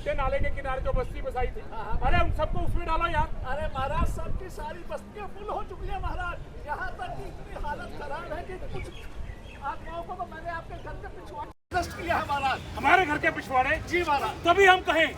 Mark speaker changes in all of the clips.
Speaker 1: जानते हैं नाले के किनारे जो बस्ती बसाई थी, अरे उन सबको उसमें डालो यार।
Speaker 2: अरे महाराज सबकी सारी बस्तियां फुल हो चुकी है महाराज, यहाँ तक कि इतनी हालत खराब है कि कुछ आत्माओं को तो मैंने आपके घर के पिछवाड़े अरेस्ट किया है महाराज।
Speaker 1: हमारे घर के पिछवाड़े?
Speaker 2: जी महाराज।
Speaker 1: तभी हम कहें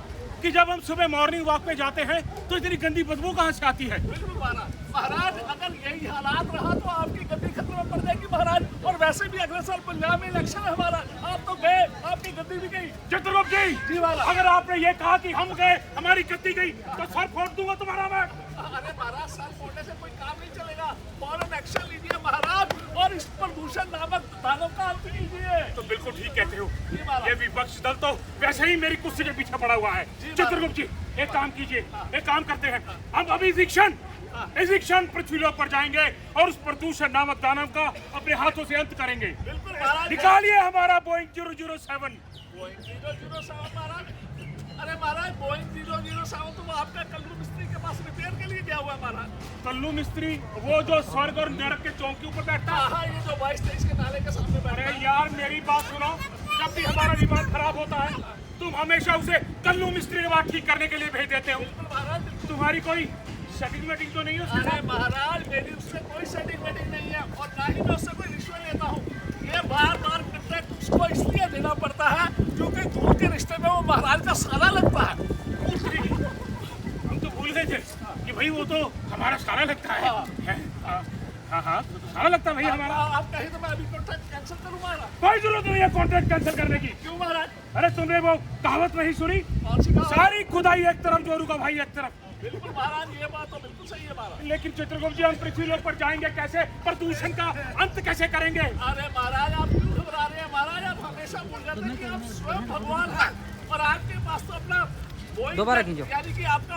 Speaker 1: कि जब हम सुबह मॉर्निंग वॉक पे जाते हैं तो इतनी गंदी बदबू कहाँ से आती है?
Speaker 2: बिल्कुल महाराज। महाराज अगर यही हालात रहा तो आपकी गद्दी खतरे में पड़ जाएगी महाराज। और वैसे भी अगले साल पंजाब में इलेक्शन है महाराज, आप तो गए, आपकी गद्दी भी गई।
Speaker 1: चित्रगुप्त जी,
Speaker 2: जी महाराज।
Speaker 1: अगर आपने ये कहा कि हम गए हमारी गद्दी गई तो सर फोड़ दूंगा तुम्हारा मैं।
Speaker 2: अरे महाराज सर फोड़ने से कोई काम नहीं चलेगा, फौरन एक्शन लीजिए महाराज और इस प्रदूषण नामक दानों का अंत कीजिए।
Speaker 1: तो बिल्कुल ठीक कहते हो,
Speaker 2: जी महाराज।
Speaker 1: ये विपक्ष दल तो वैसे ही मेरी कुर्सी के पीछे पड़ा हुआ है। चित्रगुप्त जी एक काम कीजिए, एक काम करते हैं, हम अभी इविक्शन पृथ्वीलोक पर जाएंगे और उस प्रदूषण नामक दानव का अपने हाथों से अंत करेंगे।
Speaker 2: बिल्कुल महाराज।
Speaker 1: निकालिए हमारा बोइंग 007।
Speaker 2: बोइंग 007 महाराज। अरे महाराज बोइंग 007 तो वो आपका कल्लू मिस्त्री के पास रिपेयर के लिए गया हुआ है महाराज।
Speaker 1: कल्लू मिस्त्री, वो जो स्वर्ग और नरक के चौकी ऊपर बैठता है?
Speaker 2: हाँ, ये जो 22-23 के नाले के सामने बैठा
Speaker 1: अरे
Speaker 2: है।
Speaker 1: यार मेरी बात सुनो, जब भी हमारा दिमाग खराब होता है तुम हमेशा उसे कल्लू मिस्त्री के बाद ठीक करने के लिए भेज देते हो।
Speaker 2: बिल्कुल महाराज।
Speaker 1: तुम्हारी कोई सेटिंग वेटिंग तो नहीं है उसके
Speaker 2: अरे
Speaker 1: साथ?
Speaker 2: महाराज मेरी उससे कोई सेटिंग वेटिंग नहीं है और ना ही मैं उससे कोई रिश्वत लेता हूँ। ये बार कॉन्ट्रैक्ट उसको इसलिए देना पड़ता है क्योंकि दूर के रिश्ते में वो महाराज का साला लगता है।
Speaker 1: हम तो भूल गए थे कि भाई वो तो हमारा साला लगता है। हाँ, साला लगता है भाई हमारा।
Speaker 2: आप कहें तो मैं अभी कॉन्ट्रैक्ट कैंसिल करूँ महाराज।
Speaker 1: कोई जरूरत नहीं है कॉन्ट्रैक्ट कैंसिल करने की।
Speaker 2: क्यों महाराज?
Speaker 1: अरे तुमने वो कहावत नहीं सुनी,
Speaker 2: कौन सी कहावत?
Speaker 1: सारी खुदाई एक तरफ जोरू का भाई एक तरफ।
Speaker 2: बिल्कुल महाराज, ये बात तो बिल्कुल सही है महाराज।
Speaker 1: लेकिन चित्रगुप्त जी हम पृथ्वीलोक पर जाएंगे कैसे, प्रदूषण का अंत कैसे करेंगे?
Speaker 2: अरे महाराज आप क्यों घबरा रहे हैं महाराज? आप हमेशा भूल जाते हैं कि आप स्वयं भगवान हैं और आपके पास तो अपना
Speaker 3: दोबारा खींचो।
Speaker 2: यानी कि आपका